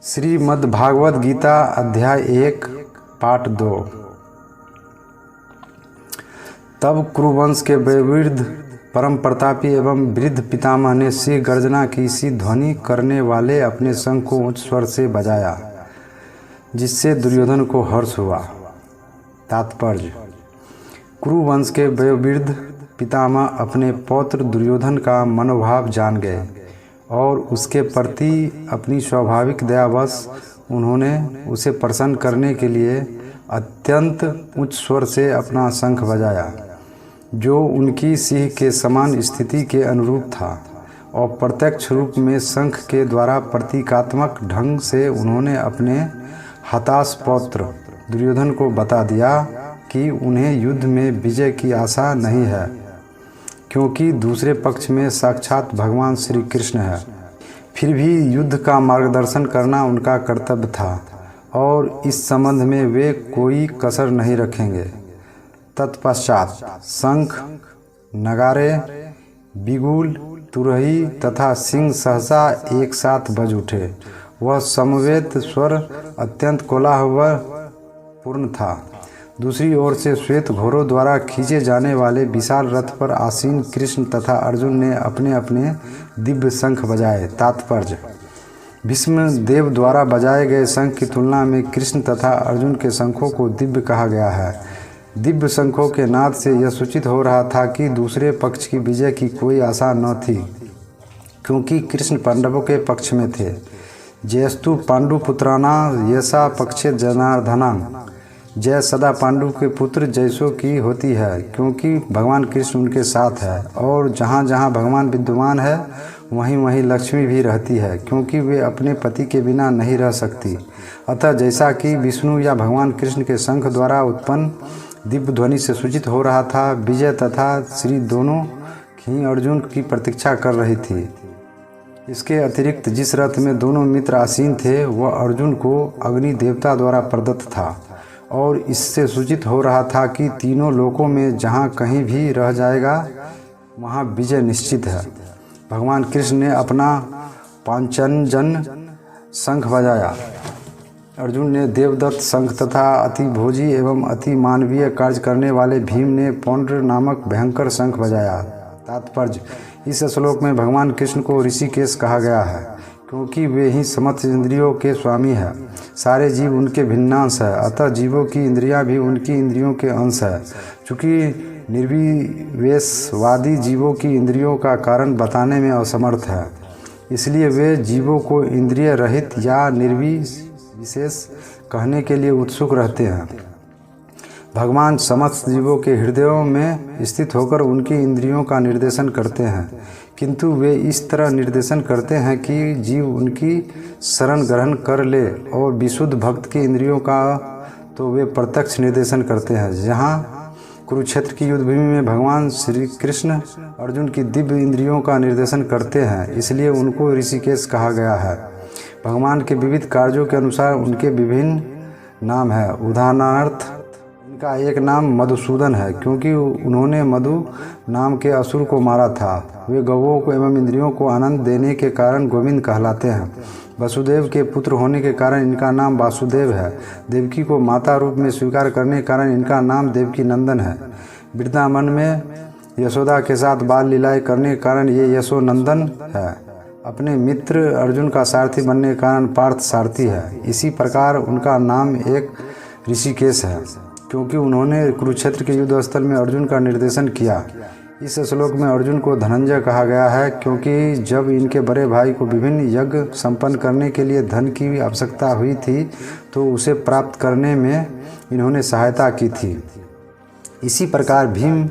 श्रीमद्भागवत गीता अध्याय 1 पाठ 2। तब कुरुवंश के वयोवृद्ध परम प्रतापी एवं वृद्ध पितामह ने सिंह गर्जना की सी ध्वनि करने वाले अपने शंख को उच्च स्वर से बजाया, जिससे दुर्योधन को हर्ष हुआ। तात्पर्य: कुरुवंश के वयोवृद्ध पितामह अपने पौत्र दुर्योधन का मनोभाव जान गए और उसके प्रति अपनी स्वाभाविक दयावश उन्होंने उसे प्रसन्न करने के लिए अत्यंत उच्च स्वर से अपना शंख बजाया, जो उनकी सिंह के समान स्थिति के अनुरूप था, और प्रत्यक्ष रूप में शंख के द्वारा प्रतीकात्मक ढंग से उन्होंने अपने हताश पौत्र दुर्योधन को बता दिया कि उन्हें युद्ध में विजय की आशा नहीं है, क्योंकि दूसरे पक्ष में साक्षात भगवान श्री कृष्ण है। फिर भी युद्ध का मार्गदर्शन करना उनका कर्तव्य था और इस संबंध में वे कोई कसर नहीं रखेंगे। तत्पश्चात शंख, नगारे, बिगुल, तुरही तथा सिंह सहसा एक साथ बज उठे। वह समवेत स्वर अत्यंत कोलाहलपूर्ण था। दूसरी ओर से श्वेत घोड़ों द्वारा खींचे जाने वाले विशाल रथ पर आसीन कृष्ण तथा अर्जुन ने अपने अपने दिव्य शंख बजाए। तात्पर्य: भीष्म देव द्वारा बजाए गए शंख की तुलना में कृष्ण तथा अर्जुन के शंखों को दिव्य कहा गया है। दिव्य शंखों के नाद से यह सूचित हो रहा था कि दूसरे पक्ष की विजय की कोई आशा न थी, क्योंकि कृष्ण पांडवों के पक्ष में थे। जयस्तु पांडुपुत्राना यशा पक्षे जनार्दना, जय सदा पांडु के पुत्र जयसो की होती है, क्योंकि भगवान कृष्ण उनके साथ है, और जहाँ जहाँ भगवान विद्यमान है वहीं वहीं लक्ष्मी भी रहती है, क्योंकि वे अपने पति के बिना नहीं रह सकती। अतः जैसा कि विष्णु या भगवान कृष्ण के शंख द्वारा उत्पन्न दिव्य ध्वनि से सूचित हो रहा था, विजय तथा श्री दोनों ही अर्जुन की प्रतीक्षा कर रही थी। इसके अतिरिक्त जिस रथ में दोनों मित्र आसीन थे वह अर्जुन को अग्नि देवता द्वारा प्रदत्त था, और इससे सूचित हो रहा था कि तीनों लोकों में जहाँ कहीं भी रह जाएगा वहाँ विजय निश्चित है। भगवान कृष्ण ने अपना पांचजन्य शंख बजाया। अर्जुन ने देवदत्त शंख तथा अति भोजी एवं अति मानवीय कार्य करने वाले भीम ने पौंड्र नामक भयंकर शंख बजाया। तात्पर्य: इस श्लोक में भगवान कृष्ण को ऋषिकेश कहा गया है, क्योंकि वे ही समस्त इंद्रियों के स्वामी हैं। सारे जीव उनके भिन्नांश है, अतः जीवों की इंद्रियां भी उनकी इंद्रियों के अंश है। चूँकि निर्विशेषवादी जीवों की इंद्रियों का कारण बताने में असमर्थ है, इसलिए वे जीवों को इंद्रिय रहित या निर्विशेष कहने के लिए उत्सुक रहते हैं। भगवान समस्त जीवों के हृदयों में स्थित होकर उनकी इंद्रियों का निर्देशन करते हैं, किंतु वे इस तरह निर्देशन करते हैं कि जीव उनकी शरण ग्रहण कर ले, और विशुद्ध भक्त की इंद्रियों का तो वे प्रत्यक्ष निर्देशन करते हैं। जहाँ कुरुक्षेत्र की युद्धभूमि में भगवान श्री कृष्ण अर्जुन की दिव्य इंद्रियों का निर्देशन करते हैं, इसलिए उनको ऋषिकेश कहा गया है। भगवान के विविध कार्यों के अनुसार उनके विभिन्न नाम हैं। उदाहरणार्थ इनका एक नाम मधुसूदन है, क्योंकि उन्होंने मधु नाम के असुर को मारा था। वे गौओं को एवं इंद्रियों को आनंद देने के कारण गोविंद कहलाते हैं। वसुदेव के पुत्र होने के कारण इनका नाम वासुदेव है। देवकी को माता रूप में स्वीकार करने के कारण इनका नाम देवकी नंदन है। वृंदावन में यशोदा के साथ बाल लीलाएं करने के कारण ये यशोनंदन है। अपने मित्र अर्जुन का सारथी बनने के कारण पार्थ सारथी है। इसी प्रकार उनका नाम एक ऋषिकेश है, क्योंकि उन्होंने कुरुक्षेत्र के युद्ध स्थल में अर्जुन का निर्देशन किया। इस श्लोक में अर्जुन को धनंजय कहा गया है, क्योंकि जब इनके बड़े भाई को विभिन्न यज्ञ संपन्न करने के लिए धन की आवश्यकता हुई थी तो उसे प्राप्त करने में इन्होंने सहायता की थी। इसी प्रकार भीम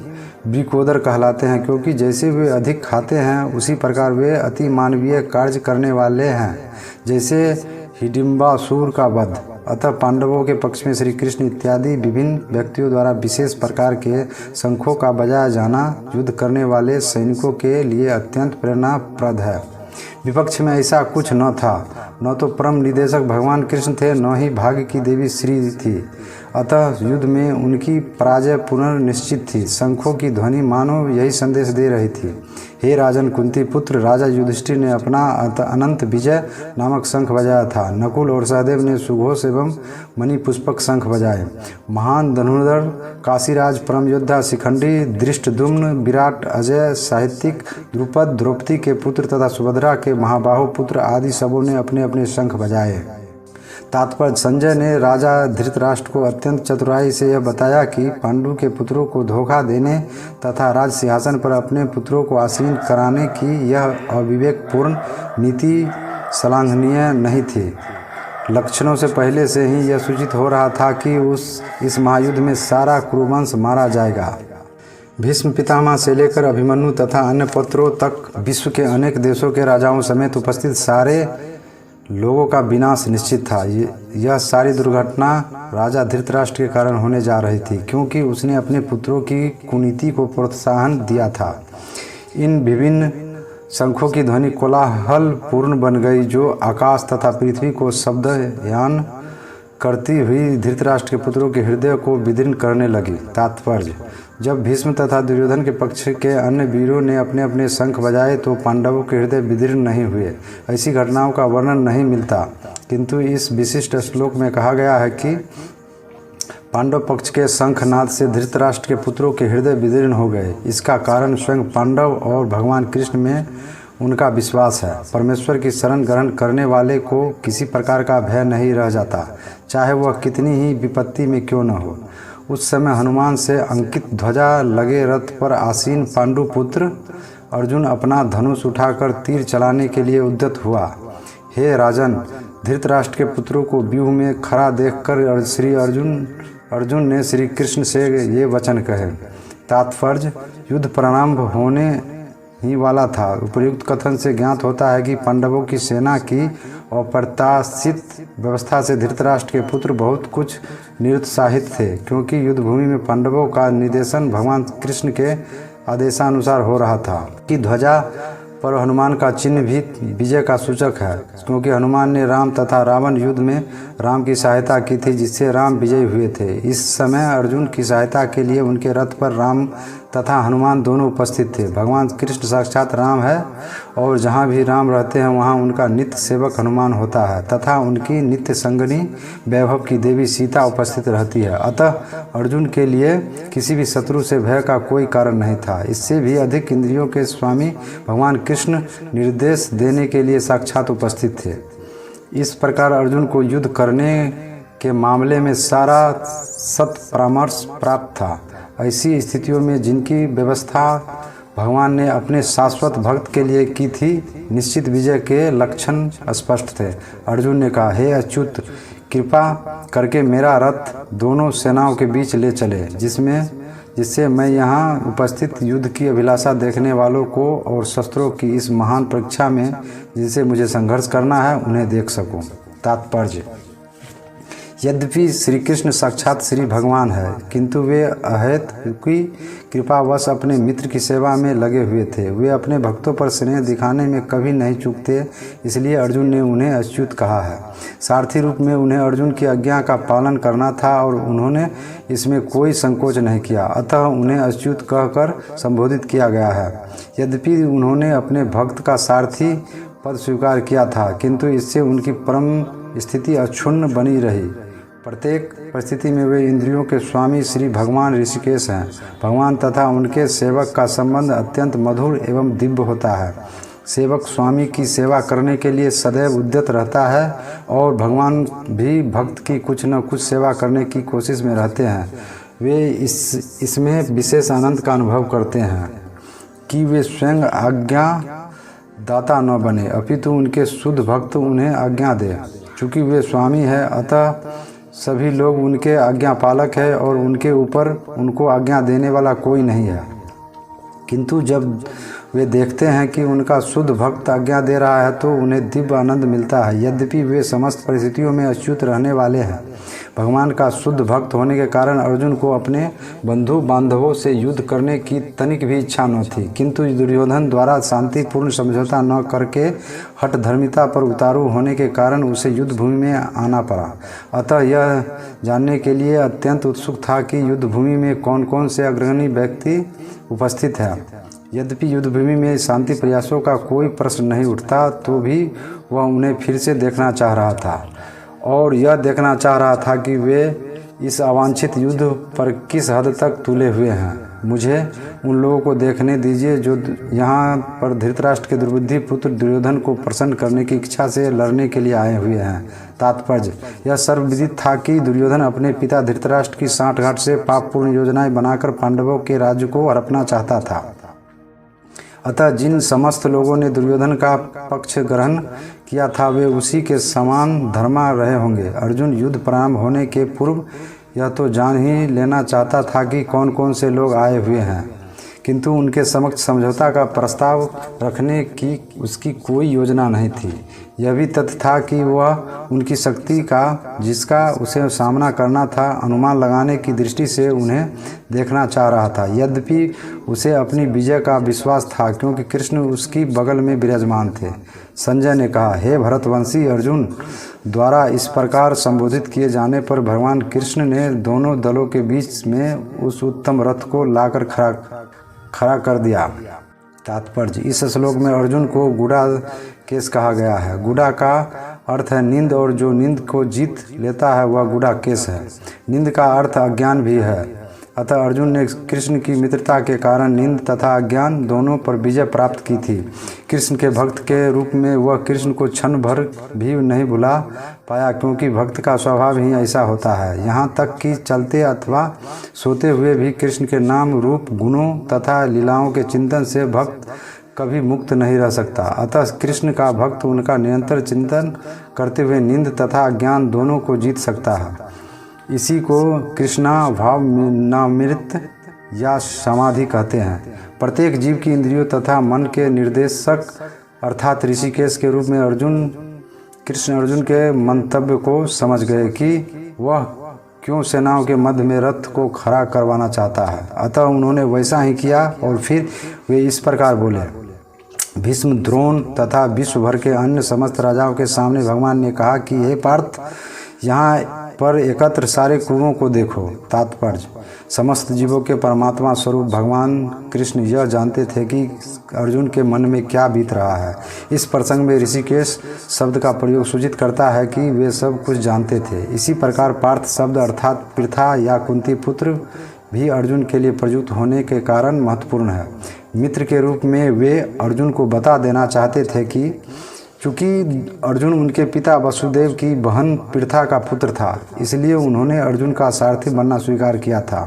वृकोदर कहलाते हैं, क्योंकि जैसे वे अधिक खाते हैं उसी प्रकार वे अति मानवीय कार्य करने वाले हैं, जैसे हिडिंबासुर का वध। अतः पांडवों के पक्ष में श्री कृष्ण इत्यादि विभिन्न व्यक्तियों द्वारा विशेष प्रकार के शंखों का बजाया जाना युद्ध करने वाले सैनिकों के लिए अत्यंत प्रेरणाप्रद है। विपक्ष में ऐसा कुछ न था। न तो परम निदेशक भगवान कृष्ण थे, न ही भाग्य की देवी श्री थी। अतः युद्ध में उनकी पराजय पुनर्निश्चित थी। शंखों की ध्वनि मानो यही संदेश दे रही थी। हे राजन कुंती पुत्र, राजा युधिष्ठिर ने अपना अनंत विजय नामक शंख बजाया था। नकुल और सहदेव ने सुघोष एवं मणि पुष्पक शंख बजाए। महान धनुर्धर काशीराज, परम योद्धा शिखंडी, दृष्टद्युम्न, विराट, अजय, साहित्यिक, द्रुपद, द्रौपदी के पुत्र तथा सुभद्रा के महाबाहु पुत्र आदि सबों ने अपने अपने शंख बजाए। तात्पर्य: संजय ने राजा धृतराष्ट्र को अत्यंत चतुराई से यह बताया कि पांडु के पुत्रों को धोखा देने तथा राज सिंहासन पर अपने पुत्रों को आसीन कराने की यह अविवेकपूर्ण नीति श्लाघनीय नहीं थी। लक्षणों से पहले से ही यह सूचित हो रहा था कि इस महायुद्ध में सारा कुरुवंश मारा जाएगा। भीष्म पितामह से लेकर अभिमन्यु तथा अन्य पुत्रों तक विश्व के अनेक देशों के राजाओं समेत उपस्थित सारे लोगों का विनाश निश्चित था। यह सारी दुर्घटना राजा धृतराष्ट्र के कारण होने जा रही थी, क्योंकि उसने अपने पुत्रों की कुनीति को प्रोत्साहन दिया था। इन विभिन्न शंखों की ध्वनि कोलाहल पूर्ण बन गई, जो आकाश तथा पृथ्वी को शब्दयान करती हुई धृतराष्ट्र के पुत्रों के हृदय को विदीर्ण करने लगी। तात्पर्य: जब भीष्म तथा दुर्योधन के पक्ष के अन्य वीरों ने अपने अपने शंख बजाए तो पांडवों के हृदय विदीर्ण नहीं हुए। ऐसी घटनाओं का वर्णन नहीं मिलता, किंतु इस विशिष्ट श्लोक में कहा गया है कि पांडव पक्ष के शंखनाद से धृतराष्ट्र के पुत्रों के हृदय विदीर्ण हो गए। इसका कारण स्वयं पांडव और भगवान कृष्ण में उनका विश्वास है। परमेश्वर की शरण ग्रहण करने वाले को किसी प्रकार का भय नहीं रह जाता, चाहे वह कितनी ही विपत्ति में क्यों न हो। उस समय हनुमान से अंकित ध्वजा लगे रथ पर आसीन पांडु पुत्र अर्जुन अपना धनुष उठाकर तीर चलाने के लिए उद्यत हुआ। हे राजन, धृतराष्ट्र के पुत्रों को व्यूह में खड़ा देखकर श्री अर्जुन ने श्री कृष्ण से ये वचन कहे। तात्पर्य: युद्ध प्रारंभ होने ही वाला था। उपर्युक्त कथन से ज्ञात होता है कि पांडवों की सेना की अप्रत्याशित व्यवस्था से धृतराष्ट्र के पुत्र बहुत कुछ निरुत्साहित थे, क्योंकि युद्धभूमि में पांडवों का निर्देशन भगवान कृष्ण के आदेशानुसार हो रहा था। कि ध्वजा पर हनुमान का चिन्ह भी विजय का सूचक है, क्योंकि हनुमान ने राम तथा रावण युद्ध में राम की सहायता की थी, जिससे राम विजयी हुए थे। इस समय अर्जुन की सहायता के लिए उनके रथ पर राम तथा हनुमान दोनों उपस्थित थे। भगवान कृष्ण साक्षात राम है और जहाँ भी राम रहते हैं वहाँ उनका नित्य सेवक हनुमान होता है तथा उनकी नित्य संगनी वैभव की देवी सीता उपस्थित रहती है। अतः अर्जुन के लिए किसी भी शत्रु से भय का कोई कारण नहीं था। इससे भी अधिक इंद्रियों के स्वामी भगवान कृष्ण निर्देश देने के लिए साक्षात उपस्थित थे। इस प्रकार अर्जुन को युद्ध करने के मामले में सारा सत परामर्श प्राप्त था। ऐसी स्थितियों में जिनकी व्यवस्था भगवान ने अपने शाश्वत भक्त के लिए की थी, निश्चित विजय के लक्षण स्पष्ट थे। अर्जुन ने कहा, हे अच्युत, कृपा करके मेरा रथ दोनों सेनाओं के बीच ले चले, जिससे मैं यहाँ उपस्थित युद्ध की अभिलाषा देखने वालों को और शस्त्रों की इस महान परीक्षा में जिनसे मुझे संघर्ष करना है उन्हें देख सकूं। तात्पर्य: यद्यपि श्री कृष्ण साक्षात श्री भगवान है, किंतु वे अहेत की कृपावश अपने मित्र की सेवा में लगे हुए थे। वे अपने भक्तों पर स्नेह दिखाने में कभी नहीं चूकते, इसलिए अर्जुन ने उन्हें अच्युत कहा है। सारथी रूप में उन्हें अर्जुन की आज्ञा का पालन करना था और उन्होंने इसमें कोई संकोच नहीं किया, अतः उन्हें अच्युत कहकर संबोधित किया गया है। यद्यपि उन्होंने अपने भक्त का सारथी पद स्वीकार किया था, किंतु इससे उनकी परम स्थिति अक्षुण्ण बनी रही। प्रत्येक परिस्थिति में वे इंद्रियों के स्वामी श्री भगवान ऋषिकेश हैं। भगवान तथा उनके सेवक का संबंध अत्यंत मधुर एवं दिव्य होता है। सेवक स्वामी की सेवा करने के लिए सदैव उद्यत रहता है और भगवान भी भक्त की कुछ न कुछ सेवा करने की कोशिश में रहते हैं। वे इसमें विशेष आनंद का अनुभव करते हैं कि वे स्वयं आज्ञा दाता न बने, अपितु उनके शुद्ध भक्त उन्हें आज्ञा दे। चूँकि वे स्वामी हैं, अतः सभी लोग उनके आज्ञा पालक हैं और उनके ऊपर उनको आज्ञा देने वाला कोई नहीं है। किंतु जब वे देखते हैं कि उनका शुद्ध भक्त आज्ञा दे रहा है तो उन्हें दिव्य आनंद मिलता है। यद्यपि वे समस्त परिस्थितियों में अच्युत रहने वाले हैं, भगवान का शुद्ध भक्त होने के कारण अर्जुन को अपने बंधु बांधवों से युद्ध करने की तनिक भी इच्छा न थी। किंतु दुर्योधन द्वारा शांतिपूर्ण समझौता न करके हठ धर्मिता पर उतारू होने के कारण उसे युद्ध भूमि में आना पड़ा। अतः यह जानने के लिए अत्यंत उत्सुक था कि युद्ध भूमि में कौन कौन से अग्रणी व्यक्ति उपस्थित है। यद्यपि युद्ध भूमि में शांति प्रयासों का कोई प्रश्न नहीं उठता तो भी वह उन्हें फिर से देखना चाह रहा था और यह देखना चाह रहा था कि वे इस अवांछित युद्ध पर किस हद तक तुले हुए हैं। मुझे उन लोगों को देखने दीजिए जो यहाँ पर धृतराष्ट्र के दुर्बुद्धि पुत्र दुर्योधन को प्रसन्न करने की इच्छा से लड़ने के लिए आए हुए हैं। तात्पर्य यह सर्वविदित था कि दुर्योधन अपने पिता धृतराष्ट्र की सांठगांठ से पापपूर्ण योजनाएं बनाकर पांडवों के राज्य को हड़पना चाहता था। अतः जिन समस्त लोगों ने दुर्योधन का पक्ष ग्रहण किया था वे उसी के समान धर्मा रहे होंगे। अर्जुन युद्ध प्रारंभ होने के पूर्व यह तो जान ही लेना चाहता था कि कौन कौन से लोग आए हुए हैं, किंतु उनके समक्ष समझौता का प्रस्ताव रखने की उसकी कोई योजना नहीं थी। यह भी तथ्य था कि वह उनकी शक्ति का, जिसका उसे सामना करना था, अनुमान लगाने की दृष्टि से उन्हें देखना चाह रहा था। यद्यपि उसे अपनी विजय का विश्वास था क्योंकि कृष्ण उसकी बगल में विराजमान थे। संजय ने कहा, हे भरतवंशी अर्जुन द्वारा इस प्रकार संबोधित किए जाने पर भगवान कृष्ण ने दोनों दलों के बीच में उस उत्तम रथ को लाकर खड़ा कर दिया। तात्पर्य इस श्लोक में अर्जुन को गुड़ा केस कहा गया है। गुड़ा का अर्थ है नींद और जो नींद को जीत लेता है वह गुड़ा केस है। नींद का अर्थ अज्ञान भी है। अतः अर्जुन ने कृष्ण की मित्रता के कारण नींद तथा अज्ञान दोनों पर विजय प्राप्त की थी। कृष्ण के भक्त के रूप में वह कृष्ण को क्षण भर भी नहीं भुला पाया क्योंकि भक्त का स्वभाव ही ऐसा होता है। यहाँ तक कि चलते अथवा सोते हुए भी कृष्ण के नाम, रूप, गुणों तथा लीलाओं के चिंतन से भक्त कभी मुक्त नहीं रह सकता। अतः कृष्ण का भक्त उनका निरंतर चिंतन करते हुए नींद तथा अज्ञान दोनों को जीत सकता है। इसी को कृष्णा भाव नामृत या समाधि कहते हैं। प्रत्येक जीव की इंद्रियों तथा मन के निर्देशक अर्थात ऋषिकेश के रूप में कृष्ण अर्जुन के मंतव्य को समझ गए कि वह क्यों सेनाओं के मध्य में रथ को खड़ा करवाना चाहता है। अतः उन्होंने वैसा ही किया और फिर वे इस प्रकार बोले। भीष्म, द्रोण तथा विश्व भर के अन्य समस्त राजाओं के सामने भगवान ने कहा कि हे पार्थ, यहाँ पर एकत्र सारे कुरुओं को देखो। तात्पर्य समस्त जीवों के परमात्मा स्वरूप भगवान कृष्ण यह जानते थे कि अर्जुन के मन में क्या बीत रहा है। इस प्रसंग में ऋषिकेश शब्द का प्रयोग सूचित करता है कि वे सब कुछ जानते थे। इसी प्रकार पार्थ शब्द अर्थात पृथा या कुंती पुत्र भी अर्जुन के लिए प्रयुक्त होने के कारण महत्वपूर्ण है। मित्र के रूप में वे अर्जुन को बता देना चाहते थे कि चूँकि अर्जुन उनके पिता वसुदेव की बहन पृथा का पुत्र था, इसलिए उन्होंने अर्जुन का सारथी बनना स्वीकार किया था।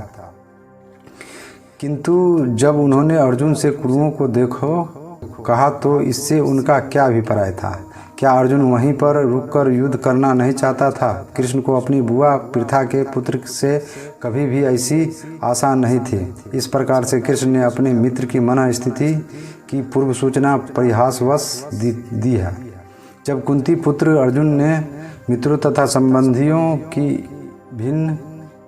किंतु जब उन्होंने अर्जुन से कुरुओं को देखो कहा तो इससे उनका क्या अभिप्राय था? क्या अर्जुन वहीं पर रुककर युद्ध करना नहीं चाहता था? कृष्ण को अपनी बुआ पृथा के पुत्र से कभी भी ऐसी आशा नहीं थी। इस प्रकार से कृष्ण ने अपने मित्र की मन स्थिति की पूर्व सूचना परिहासवश दी है। जब कुंती पुत्र अर्जुन ने मित्रों तथा संबंधियों की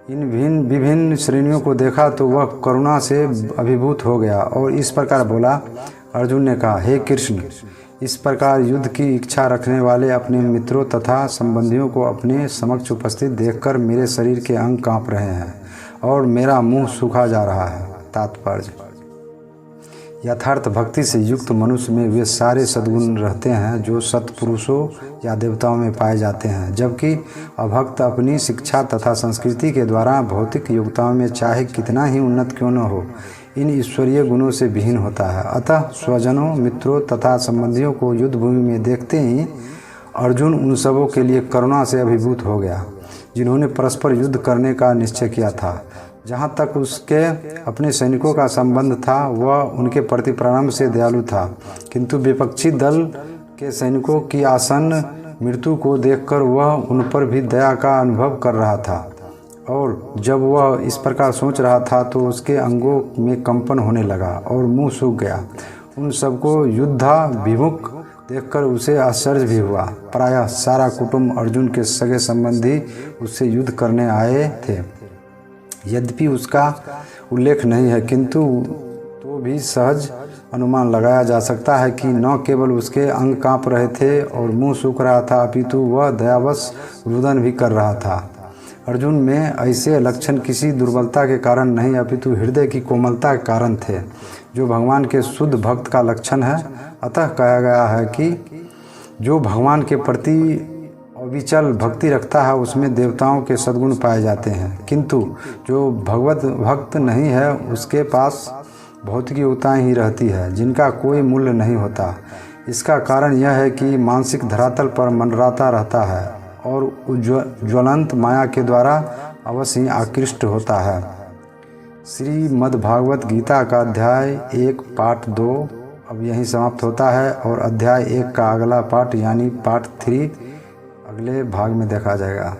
विभिन्न श्रेणियों को देखा तो वह करुणा से अभिभूत हो गया और इस प्रकार बोला। अर्जुन ने कहा, हे कृष्ण, इस प्रकार युद्ध की इच्छा रखने वाले अपने मित्रों तथा संबंधियों को अपने समक्ष उपस्थित देखकर मेरे शरीर के अंग कांप रहे हैं और मेरा मुंह सूखा जा रहा है। तात्पर्य यथार्थ भक्ति से युक्त मनुष्य में वे सारे सद्गुण रहते हैं जो सत्पुरुषों या देवताओं में पाए जाते हैं, जबकि अभक्त अपनी शिक्षा तथा संस्कृति के द्वारा भौतिक योग्यताओं में चाहे कितना ही उन्नत क्यों न हो, इन ईश्वरीय गुणों से विहीन होता है। अतः स्वजनों, मित्रों तथा संबंधियों को युद्ध भूमि में देखते ही अर्जुन उन सबों के लिए करुणा से अभिभूत हो गया जिन्होंने परस्पर युद्ध करने का निश्चय किया था। जहाँ तक उसके अपने सैनिकों का संबंध था वह उनके प्रति प्रारंभ से दयालु था, किंतु विपक्षी दल के सैनिकों की आसन्न मृत्यु को देखकर वह उन पर भी दया का अनुभव कर रहा था। और जब वह इस प्रकार सोच रहा था तो उसके अंगों में कंपन होने लगा और मुंह सूख गया। उन सबको युद्धाभिमुख देखकर उसे आश्चर्य भी हुआ। प्रायः सारा कुटुंब अर्जुन के सगे संबंधी उससे युद्ध करने आए थे। यद्यपि उसका उल्लेख नहीं है, किंतु तो भी सहज अनुमान लगाया जा सकता है कि न केवल उसके अंग कांप रहे थे और मुंह सूख रहा था, अपितु वह दयावश रुदन भी कर रहा था। अर्जुन में ऐसे लक्षण किसी दुर्बलता के कारण नहीं, अपितु हृदय की कोमलता के कारण थे, जो भगवान के शुद्ध भक्त का लक्षण है। अतः कहा गया है कि जो भगवान के प्रति अविचल भक्ति रखता है उसमें देवताओं के सद्गुण पाए जाते हैं, किंतु जो भगवत भक्त नहीं है उसके पास भौतिक योग्यताएं ही रहती है, जिनका कोई मूल्य नहीं होता। इसका कारण यह है कि मानसिक धरातल पर मंडराता रहता है और ज्वलंत माया के द्वारा अवश्य ही आकृष्ट होता है। श्रीमद्भागवत गीता का अध्याय 1 पार्ट 2 अब यहीं समाप्त होता है और अध्याय 1 का अगला पार्ट यानी पार्ट 3 अगले भाग में देखा जाएगा।